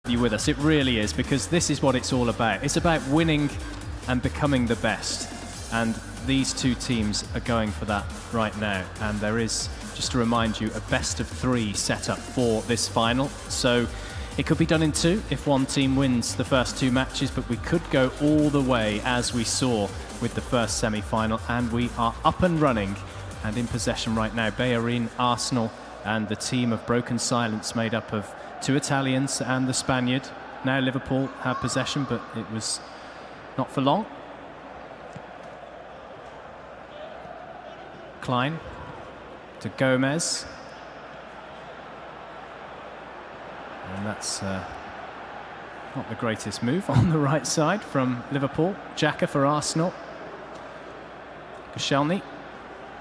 you with us. It really is, because this is what it's all about. It's about winning and becoming the best. And these two teams are going for that right now. And there is, just to remind you, a best-of-3 setup for this final. So it could be done in 2 if one team wins the first 2 matches, but we could go all the way, as we saw with the first semi-final. And we are up and running and in possession right now. Bellerín, Arsenal, and the team of Broken Silence, made up of 2 Italians and the Spaniard. Now Liverpool have possession, but it was not for long. Klein to Gomez. And that's not the greatest move on the right side from Liverpool. Xhaka for Arsenal. Koscielny.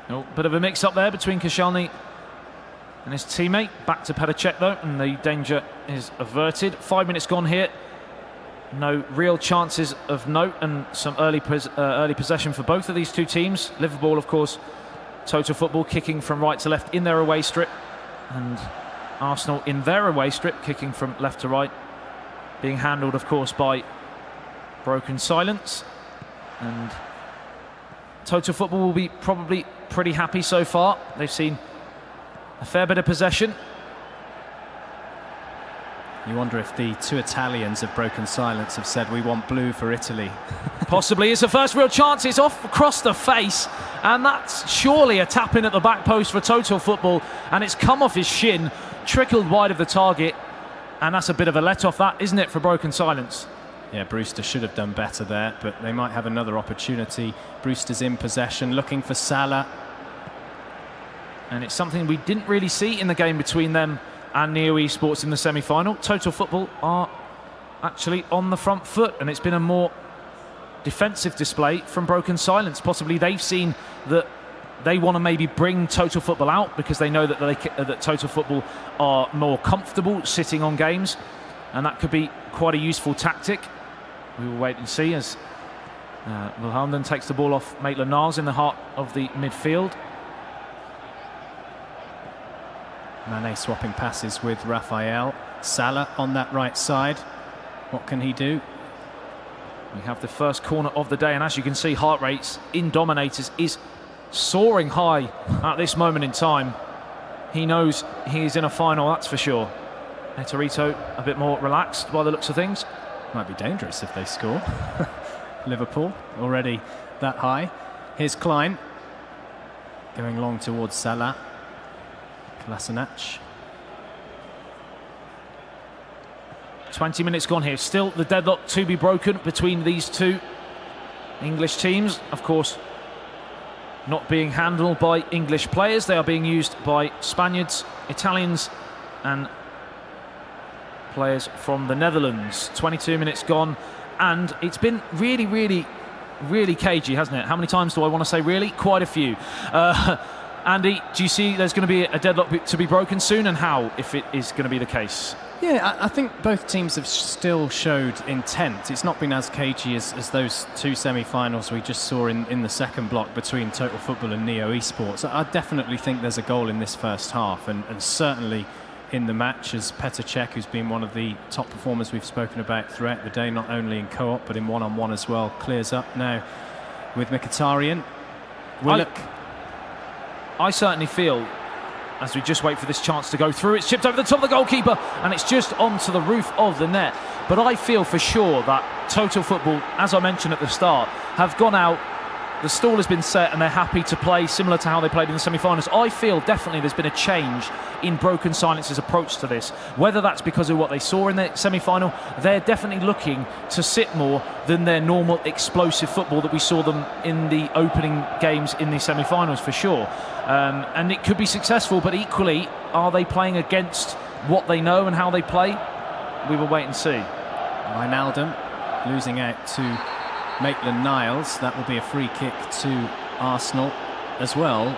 Oh, bit of a mix-up there between Koscielny and his teammate. Back to Petr Cech though, and the danger is averted. 5 minutes gone here. No real chances of note, and some early possession for both of these two teams. Liverpool, of course, Total Football kicking from right to left in their away strip, and Arsenal in their away strip kicking from left to right. Being handled, of course, by Broken Silence. And Total Football will be probably pretty happy so far. They've seen a fair bit of possession. You wonder if the 2 Italians of Broken Silence have said, we want blue for Italy. Possibly. It's the first real chance. It's off across the face, and that's surely a tap in at the back post for Total Football, and it's come off his shin, trickled wide of the target, and that's a bit of a let-off, that, isn't it, for Broken Silence? Yeah, Brewster should have done better there, but they might have another opportunity. Brewster's in possession, looking for Salah. And it's something we didn't really see in the game between them and Neo Esports in the semi-final. Total Football are actually on the front foot, and it's been a more defensive display from Broken Silence. Possibly they've seen that they want to maybe bring Total Football out because they know that that Total Football are more comfortable sitting on games, and that could be quite a useful tactic. We will wait and see as Wilhelmden takes the ball off Maitland-Niles in the heart of the midfield. Mane swapping passes with Raphael. Salah on that right side. What can he do? We have the first corner of the day, and as you can see, heart rates in Dominators is soaring high at this moment in time. He knows he is in a final, that's for sure. Eterito a bit more relaxed by the looks of things. Might be dangerous if they score. Liverpool already that high. Here's Klein going long towards Salah. Kolasinac. 20 minutes gone here. Still the deadlock to be broken between these two English teams. Of course, not being handled by English players. They are being used by Spaniards, Italians, and players from the Netherlands. 22 minutes gone, and it's been really cagey, hasn't it? How many times do I want to say really? Quite a few. Andy, do you see there's going to be a deadlock to be broken soon, and how, if it is going to be the case? Yeah, I think both teams have still showed intent. It's not been as cagey as those 2 semi-finals we just saw in the second block between Total Football and Neo Esports. I definitely think there's a goal in this first half, and certainly in the match, as Petr Cech, who's been one of the top performers we've spoken about throughout the day, not only in co-op but in one-on-one as well, clears up now with Mkhitaryan. Willock. I certainly feel, as we just wait for this chance to go through, it's chipped over the top of the goalkeeper and it's just onto the roof of the net. But I feel for sure that Total Football, as I mentioned at the start, have gone out, the stall has been set and they're happy to play similar to how they played in the semi-finals. I feel definitely there's been a change in Broken Silence's approach to this. Whether that's because of what they saw in the semi-final, they're definitely looking to sit more than their normal explosive football that we saw them in the opening games in the semi-finals, for sure. And it could be successful, but equally, are they playing against what they know and how they play? We will wait and see. Wijnaldum losing out to Maitland-Niles. That will be a free kick to Arsenal as well.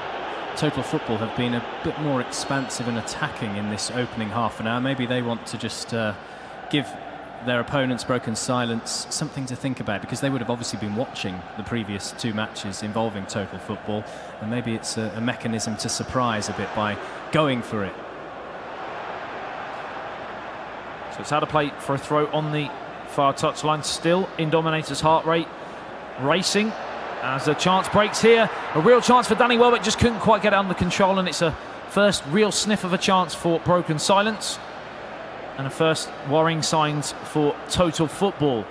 Total Football have been a bit more expansive and attacking in this opening half an hour. Maybe they want to just give their opponents, Broken Silence, something to think about, because they would have obviously been watching the previous 2 matches involving Total Football, and maybe it's a mechanism to surprise a bit by going for it. So it's out of play for a throw on the far touchline. Still in Dominator's heart rate, racing as a chance breaks here. A real chance for Danny Welbeck, just couldn't quite get it under control, and it's a first real sniff of a chance for Broken Silence and a first worrying signs for Total Football.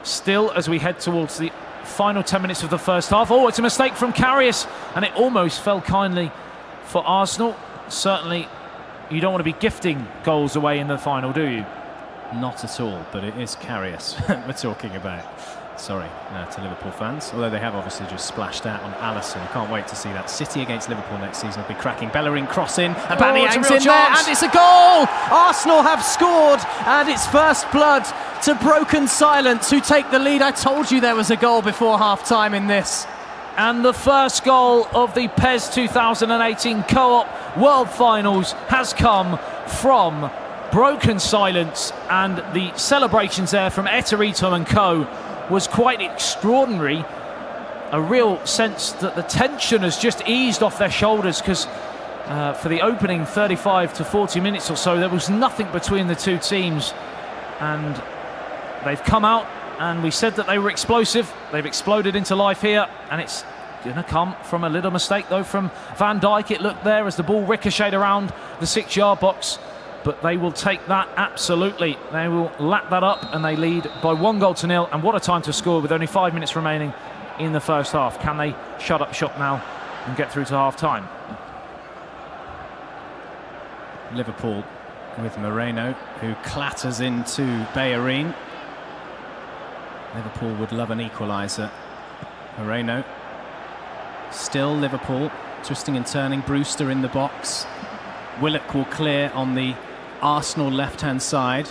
Still, as we head towards the final 10 minutes of the first half. Oh, it's a mistake from Karius, and it almost fell kindly for Arsenal. Certainly, you don't want to be gifting goals away in the final, do you? Not at all, but it is Karius we're talking about. Sorry to Liverpool fans, although they have obviously just splashed out on Alisson. Can't wait to see that. City against Liverpool next season will be cracking. Bellerin crossing, and Aubameyang's in there, and it's a goal! Arsenal have scored, and it's first blood to Broken Silence, who take the lead. I told you there was a goal before half-time in this. And the first goal of the PES 2018 Co-op World Finals has come from Broken Silence, and the celebrations there from Eterito and co was quite extraordinary. A real sense that the tension has just eased off their shoulders, because for the opening 35 to 40 minutes or so there was nothing between the two teams, and they've come out, and we said that they were explosive. They've exploded into life here, and it's going to come from a little mistake though from Van Dijk. It looked there as the ball ricocheted around the 6-yard box, but they will take that absolutely. They will lap that up, and they lead by 1-0. And what a time to score with only 5 minutes remaining in the first half. Can they shut up shop now and get through to half-time? Liverpool with Moreno, who clatters into Bellerin. Liverpool would love an equaliser. Moreno. Still Liverpool, twisting and turning. Brewster in the box. Willock will clear on the Arsenal left-hand side.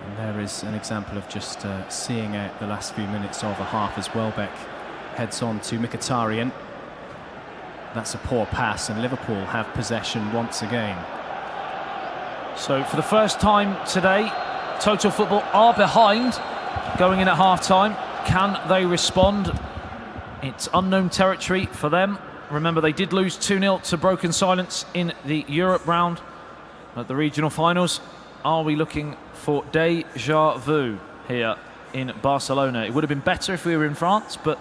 And there is an example of just seeing out the last few minutes of a half as Welbeck heads on to Mkhitaryan. That's a poor pass, and Liverpool have possession once again. So for the first time today, Total Football are behind going in at half-time. Can they respond? It's unknown territory for them. Remember, they did lose 2-0 to Broken Silence in the Europe round at the regional finals. Are we looking for déjà vu here in Barcelona? It would have been better if we were in France, but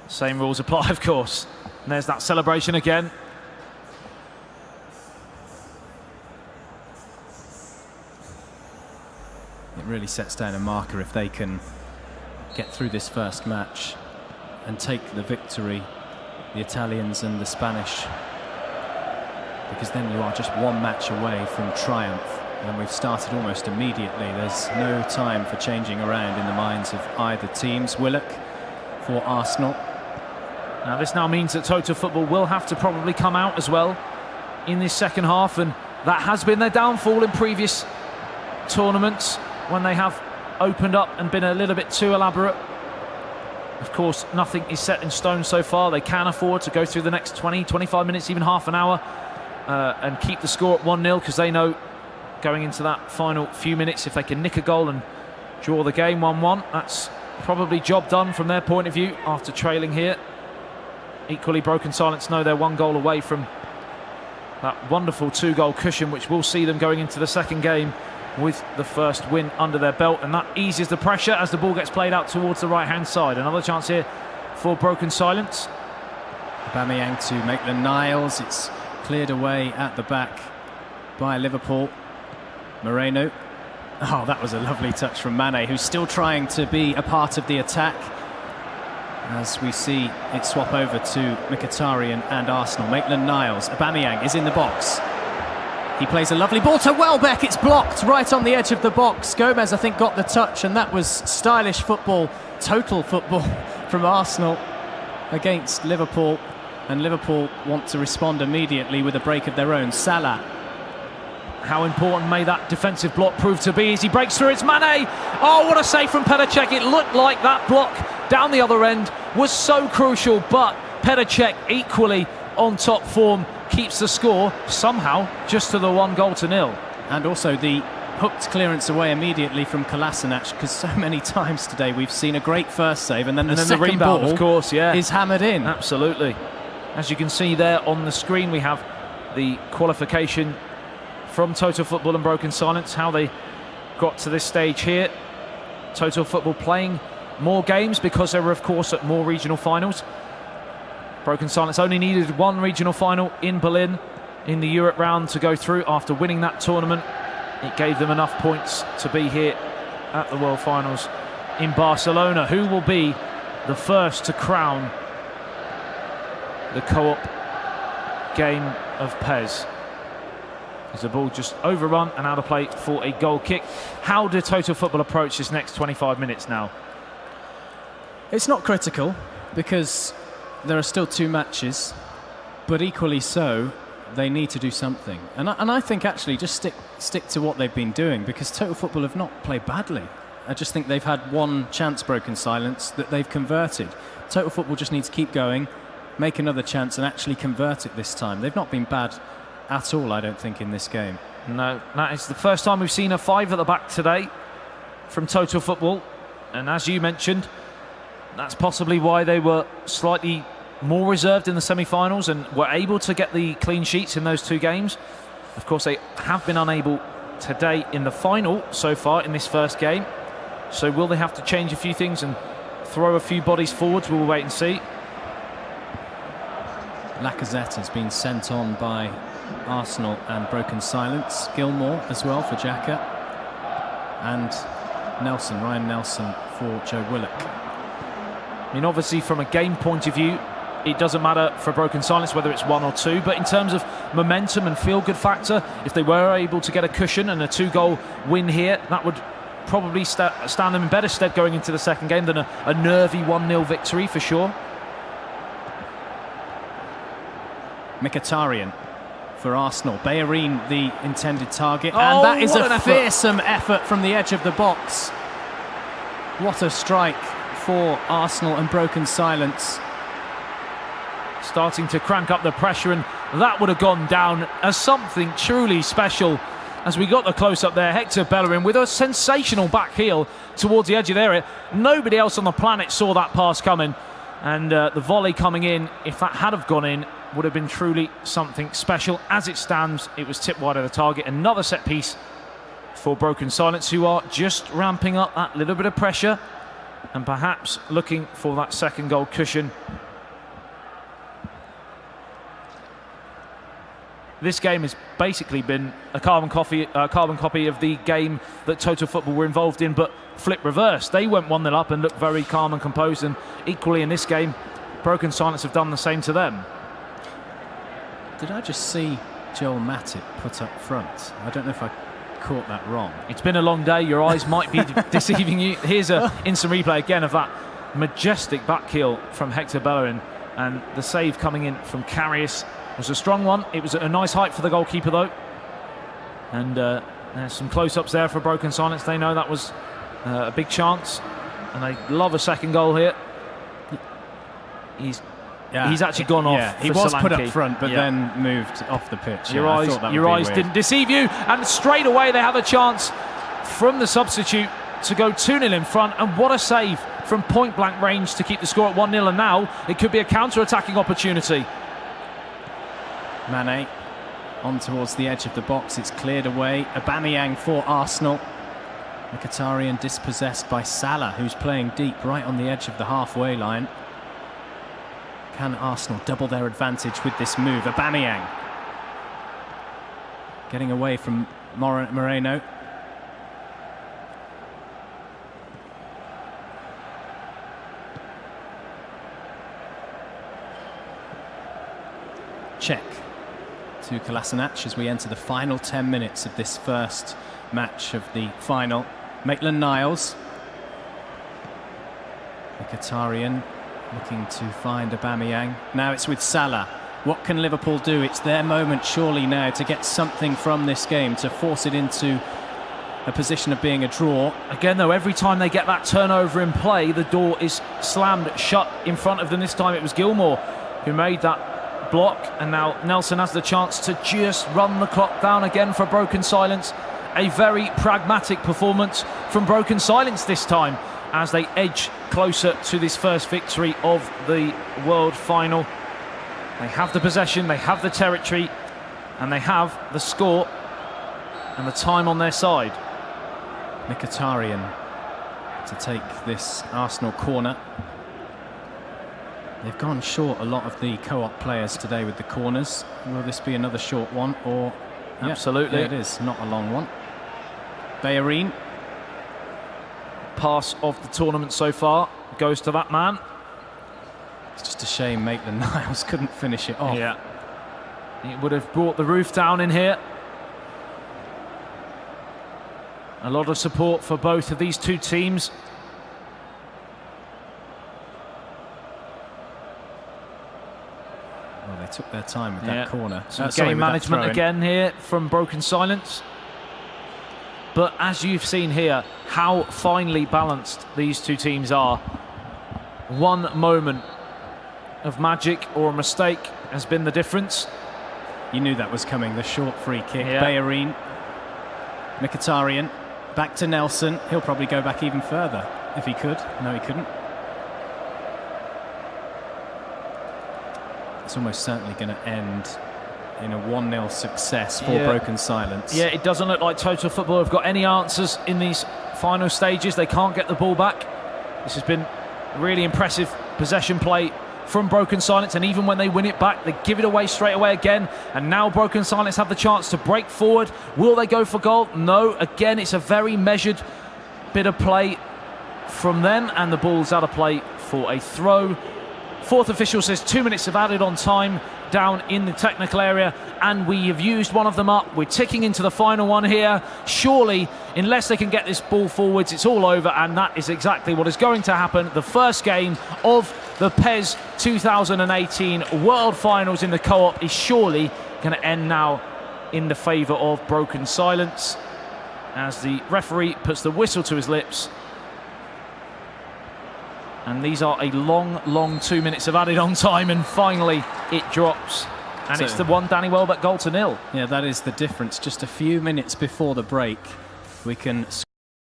same rules apply, of course. And there's that celebration again. It really sets down a marker if they can get through this first match and take the victory, the Italians and the Spanish, because then you are just one match away from triumph, and we've started almost immediately. There's no time for changing around in the minds of either teams. Willock for Arsenal. Now this now means that Total Football will have to probably come out as well in this second half, and that has been their downfall in previous tournaments when they have opened up and been a little bit too elaborate. Of course, nothing is set in stone so far. They can afford to go through the next 20, 25 minutes, even half an hour, and keep the score at 1-0, because they know going into that final few minutes, if they can nick a goal and draw the game 1-1, that's probably job done from their point of view after trailing here. Equally, Broken Silence know they're 1 goal away from that wonderful 2-goal cushion, which will see them going into the second game with the first win under their belt, and that eases the pressure as the ball gets played out towards the right-hand side. Another chance here for Broken Silence. Aubameyang to Maitland-Niles. It's cleared away at the back by Liverpool. Moreno. Oh, that was a lovely touch from Mane, who's still trying to be a part of the attack, as we see it swap over to Mkhitaryan and Arsenal. Maitland-Niles. Aubameyang is in the box. He plays a lovely ball to Welbeck. It's blocked right on the edge of the box. Gomez, I think, got the touch, and that was stylish football, Total Football from Arsenal against Liverpool. And Liverpool want to respond immediately with a break of their own. Salah. How important may that defensive block prove to be as he breaks through? It's Mane. Oh, what a save from Petr Cech. It looked like that block down the other end was so crucial, but Petr Cech equally on top form, keeps the score somehow just to the 1-0. And also the hooked clearance away immediately from Kolasinac, because so many times today we've seen a great first save, and then the second rebound, ball, of course, is hammered in. Absolutely. As you can see there on the screen, we have the qualification from Total Football and Broken Silence, how they got to this stage here. Total Football playing more games because they were, of course, at more regional finals. Broken Silence only needed one regional final in Berlin in the Europe round to go through. After winning that tournament, it gave them enough points to be here at the World Finals in Barcelona. Who will be the first to crown the co-op game of PES? As the ball just overrun and out of play for a goal kick. How do Total Football approach this next 25 minutes now? It's not critical because there are still 2 matches, but equally so, they need to do something. And I think actually just stick to what they've been doing, because Total Football have not played badly. I just think they've had one chance, Broken Silence, that they've converted. Total Football just needs to keep going, make another chance and actually convert it this time. They've not been bad at all, I don't think, in this game. No, that is the first time we've seen a 5 at the back today from Total Football. And as you mentioned, that's possibly why they were slightly more reserved in the semi-finals and were able to get the clean sheets in those 2 games. Of course, they have been unable today in the final so far in this first game. So will they have to change a few things and throw a few bodies forwards? We'll wait and see. Lacazette has been sent on by Arsenal and Broken Silence. Gilmore as well for Xhaka. And Nelson, Ryan Nelson for Joe Willock. I mean, obviously, from a game point of view, it doesn't matter for Broken Silence whether it's 1 or 2, but in terms of momentum and feel-good factor, if they were able to get a cushion and a 2-goal win here, that would probably stand them in better stead going into the second game than a nervy 1-0 victory for sure. Mkhitaryan for Arsenal. Bellerin the intended target, and that is a fearsome effort from the edge of the box. What a strike for Arsenal and Broken Silence. Starting to crank up the pressure, and that would have gone down as something truly special. As we got the close-up there, Hector Bellerin with a sensational back heel towards the edge of the area. Nobody else on the planet saw that pass coming, and the volley coming in, if that had have gone in, would have been truly something special. As it stands, it was tipped wide of the target. Another set piece for Broken Silence, who are just ramping up that little bit of pressure and perhaps looking for that second goal cushion. This game has basically been a carbon copy of the game that Total Football were involved in, but flip reverse. They went 1-0 up and looked very calm and composed, and equally in this game, Broken Silence have done the same to them. Did I just see Joel Matip put up front? I don't know if I caught that wrong. It's been a long day. Your eyes might be deceiving you. Here's an instant replay again of that majestic back heel from Hector Bellerin, and the save coming in from Karius was a strong one. It was a nice height for the goalkeeper though, and there's some close-ups there for Broken Silence. They know that was a big chance, and they love a second goal here. He's actually gone off. Yeah, he was put up front, but then moved off the pitch. Your eyes didn't deceive you, and straight away they have a chance from the substitute to go 2-0 in front, and what a save from point-blank range to keep the score at 1-0, and now it could be a counter-attacking opportunity. Mane on towards the edge of the box. It's cleared away. Aubameyang for Arsenal. Mkhitaryan dispossessed by Salah, who's playing deep right on the edge of the halfway line. Can Arsenal double their advantage with this move? Aubameyang getting away from Moreno. Check to Kolasinac as we enter the final 10 minutes of this first match of the final. Maitland-Niles. Mkhitaryan looking to find Aubameyang. Now it's with Salah. What can Liverpool do? It's their moment surely now to get something from this game, to force it into a position of being a draw. Again though, every time they get that turnover in play, the door is slammed shut in front of them. This time it was Gilmore who made that block, and now Nelson has the chance to just run the clock down again for Broken Silence. A very pragmatic performance from Broken Silence this time as they edge closer to this first victory of the World Final. They have the possession, they have the territory, and they have the score and the time on their side. Mkhitaryan to take this Arsenal corner. They've gone short a lot of the co-op players today with the corners. Will this be another short one? Or Absolutely. Yeah, it is, not a long one. Bellerin. Pass of the tournament so far goes to that man. It's just a shame Maitland-Niles couldn't finish it off. Yeah, it would have brought the roof down in here. A lot of support for both of these two teams. Well, they took their time with that corner. Some Sorry, game with that management throw-in. again here from Broken Silence. But as you've seen here, how finely balanced these two teams are. One moment of magic or a mistake has been the difference. You knew that was coming, the short free kick. Yeah. Bellerin, Mkhitaryan, back to Nelson. He'll probably go back even further if he could. No, he couldn't. It's almost certainly going to end in a 1-0 success for Broken Silence. Yeah, it doesn't look like Total Football have got any answers in these final stages. They can't get the ball back. This has been really impressive possession play from Broken Silence, and even when they win it back, they give it away straight away again. And now Broken Silence have the chance to break forward. Will they go for goal? No. Again, it's a very measured bit of play from them, and the ball's out of play for a throw. Fourth official says 2 minutes have added on time down in the technical area, and we have used one of them up. We're ticking into the final one here. Surely, unless they can get this ball forwards, it's all over, and that is exactly what is going to happen. The first game of the PES 2018 World Finals in the co-op is surely going to end now in the favour of Broken Silence, as the referee puts the whistle to his lips. And these are a long, long 2 minutes of added on time, and finally it drops. And it's the one Danny Welbeck goal to 0. Yeah, that is the difference. Just a few minutes before the break, we can